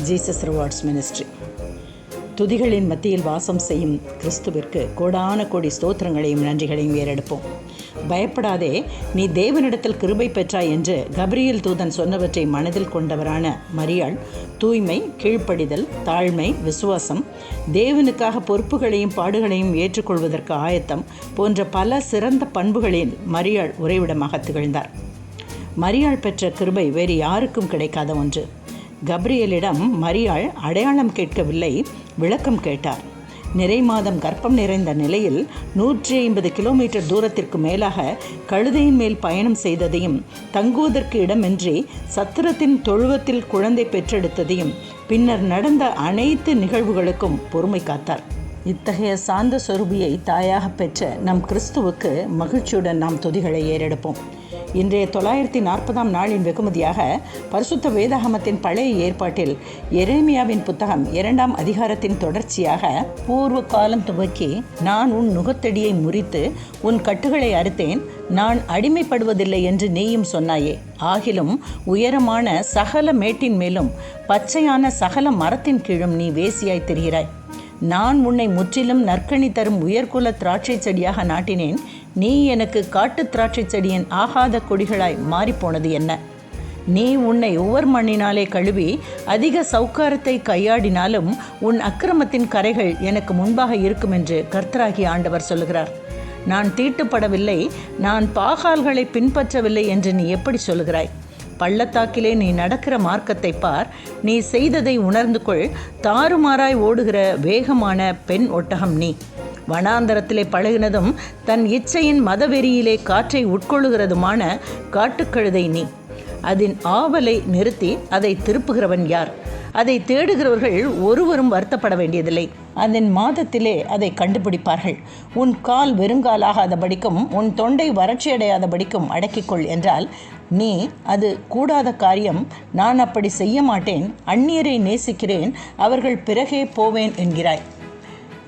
Jesus rewards ministry. துதிகளின் மத்தியில் வாசம் செய்யும் கிறிஸ்துவிற்கு கோடான கோடி ஸ்தோத்திரங்களையும் நன்றிகளையும் ஏறெடுப்போம். பயப்படாதே, நீ தேவனிடத்தில் கிருபை பெற்றாய் என்று கபிரியேல் தூதன் சொன்னவற்றை மனதில் கொண்டவரான மரியாள் தூய்மை, கீழ்ப்படிதல், தாழ்மை, விசுவாசம், தேவனுக்காக பொறுப்புகளையும் பாடுகளையும் ஏற்றுக்கொள்வதற்கு ஆயத்தம் போன்ற பல சிறந்த பண்புகளில் மரியாள் உறைவிடமாக திகழ்ந்தார். மரியாள் பெற்ற கிருபை வேறு யாருக்கும் கிடைக்காத ஒன்று. கபிரியேலிடம் மரியாள் அடையாளம் கேட்கவில்லை, விளக்கம் கேட்டார். நிறை மாதம் கர்ப்பம் நிறைந்த நிலையில் 150 கிலோமீட்டர் தூரத்திற்கு மேலாக கழுதையின் மேல் பயணம் செய்ததையும், தங்குவதற்கு இடமின்றி சத்திரத்தின் தொழுவத்தில் குழந்தை பெற்றெடுத்ததையும், பின்னர் நடந்த அனைத்து நிகழ்வுகளுக்கும் பொறுமை காத்தார். இத்தகைய சாந்த சொரூபியை தாயாக பெற்ற நம் கிறிஸ்துவுக்கு மகிழ்ச்சியுடன் நாம் துதிகளை ஏறெடுப்போம். இன்றைய 940ஆம் நாளின் வெகுமதியாக பரிசுத்த வேதாகமத்தின் பழைய ஏற்பாட்டில் எரேமியாவின் புத்தகம் 2ஆம் அதிகாரத்தின் தொடர்ச்சியாக, பூர்வ காலம் துவக்கி நான் உன் நுகத்தடியை முறித்து உன் கட்டுகளை அறுத்தேன், நான் அடிமைப்படுவதில்லை என்று நீயும் சொன்னாயே. ஆகிலும் உயரமான சகல மேட்டின் மேலும் பச்சையான சகல மரத்தின் கீழும் நீ வேசியாய் திரிகிறாய். நான் உன்னை முற்றிலும் நற்கனி தரும் உயர்குல திராட்சை செடியாக நாட்டினேன். நீ எனக்கு காட்டு திராட்சை செடியின் ஆகாத கொடிகளாய் மாறிப்போனது என்ன? நீ உன்னை உவர் மண்ணினாலே கழுவி அதிக சௌக்காரத்தை கையாடினாலும் உன் அக்கிரமத்தின் கரைகள் எனக்கு முன்பாக இருக்கும் என்று கர்த்தராகிய ஆண்டவர் சொல்லுகிறார். நான் தீட்டுப்படவில்லை, நான் பாகால்களை பின்பற்றவில்லை என்று நீ எப்படி சொல்லுகிறாய்? பள்ளத்தாக்கிலே நீ நடக்கிற மார்க்கத்தை பார், நீ செய்ததை உணர்ந்து கொள். தாறுமாறாய் ஓடுகிற வேகமான பெண் ஒட்டகம் நீ. வனாந்தரத்திலே பழகினதும் தன் இச்சையின் மதவெறியிலே காற்றை உட்கொள்ளுகிறதுமான காட்டுக்கழுதை நீ. அதன் ஆவலை நிறுத்தி அதை திருப்புகிறவன் யார்? அதை தேடுகிறவர்கள் ஒருவரும் வருத்தப்பட வேண்டியதில்லை. அதன் மாதத்திலே அதை கண்டுபிடிப்பார்கள். உன் கால் வெறுங்காலாகாதபடிக்கும் உன் தொண்டை வறட்சியடையாதபடிக்கும் அடக்கிக்கொள் என்றால் நீ அது கூடாத காரியம், நான் அப்படி செய்ய மாட்டேன், அந்நியரை நேசிக்கிறேன், அவர்கள் பிறகே போவேன் என்கிறாய்.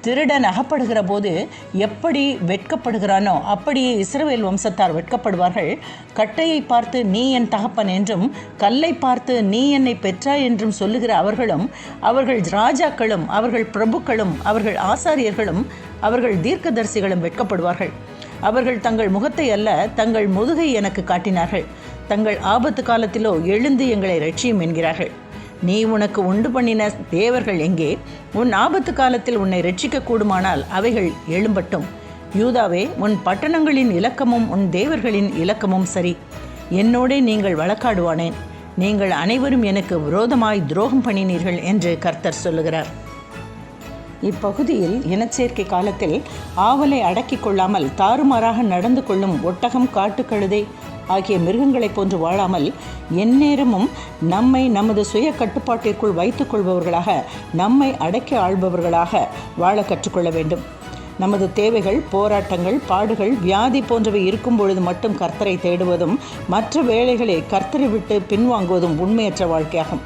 திருடன் அகப்படுகிற போது எப்படி வெட்கப்படுகிறானோ அப்படியே இஸ்ரவேல் வம்சத்தார் வெட்கப்படுவார்கள். கட்டையை பார்த்து நீ என் தகப்பன் என்றும், கல்லை பார்த்து நீ என்னை பெற்றாய் என்றும் சொல்லுகிற அவர்களும், அவர்கள் ராஜாக்களும், அவர்கள் பிரபுக்களும், அவர்கள் ஆசாரியர்களும், அவர்கள் தீர்க்கதரிசிகளும் வெட்கப்படுவார்கள். அவர்கள் தங்கள் முகத்தை அல்ல, தங்கள் முதுகை எனக்கு காட்டினார்கள். தங்கள் ஆபத்து காலத்திலோ எழுந்து எங்களை ரட்சியும் என்கிறார்கள். நீ உனக்கு உண்டு பண்ணின தேவர்கள் எங்கே? உன் ஆபத்து காலத்தில் உன்னை ரட்சிக்க கூடுமானால் அவைகள் எழும்பட்டும். யூதாவே, உன் பட்டணங்களின் இலக்கமும் உன் தேவர்களின் இலக்கமும் சரி. என்னோடே நீங்கள் வழக்காடுவானேன். நீங்கள் அனைவரும் எனக்கு விரோதமாய் துரோகம் பண்ணினீர்கள் என்று கர்த்தர் சொல்லுகிறார். இப்பகுதியில் இனச்சேர்க்கை காலத்தில் ஆவலை அடக்கி கொள்ளாமல் தாறுமாறாக நடந்து கொள்ளும் ஒட்டகம், காட்டுக்கழுதை ஆகிய மிருகங்களைப் போன்று வாழாமல் எந்நேரமும் நம்மை நமது சுய கட்டுப்பாட்டிற்குள் வைத்துக் கொள்பவர்களாக, நம்மை அடக்கி ஆள்பவர்களாக வாழ கற்றுக்கொள்ள வேண்டும். நமது தேவைகள், போராட்டங்கள், பாடுகள், வியாதி போன்றவை இருக்கும் பொழுது மட்டும் கர்த்தரை தேடுவதும், மற்ற வேளைகளை கர்த்தரை விட்டு பின்வாங்குவதும் உண்மையற்ற வாழ்க்கையாகும்.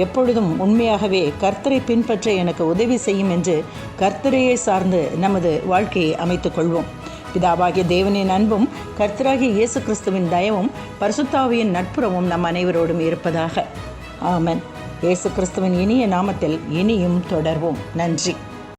எப்பொழுதும் உண்மையாகவே கர்த்தரை பின்பற்ற எனக்கு உதவி செய்யும் என்று கர்த்தரையே சார்ந்து நமது வாழ்க்கையை அமைத்துக் கொள்வோம். பிதாவாகிய தேவனின் அன்பும் கர்த்தராகிய இயேசு கிறிஸ்துவின் தயவும் பரிசுத்த ஆவியின் நட்புறவும் நம் அனைவரோடும் இருப்பதாக. ஆமென். இயேசு கிறிஸ்துவின் இனிய நாமத்தில் இனியும் தொடர்வோம். நன்றி.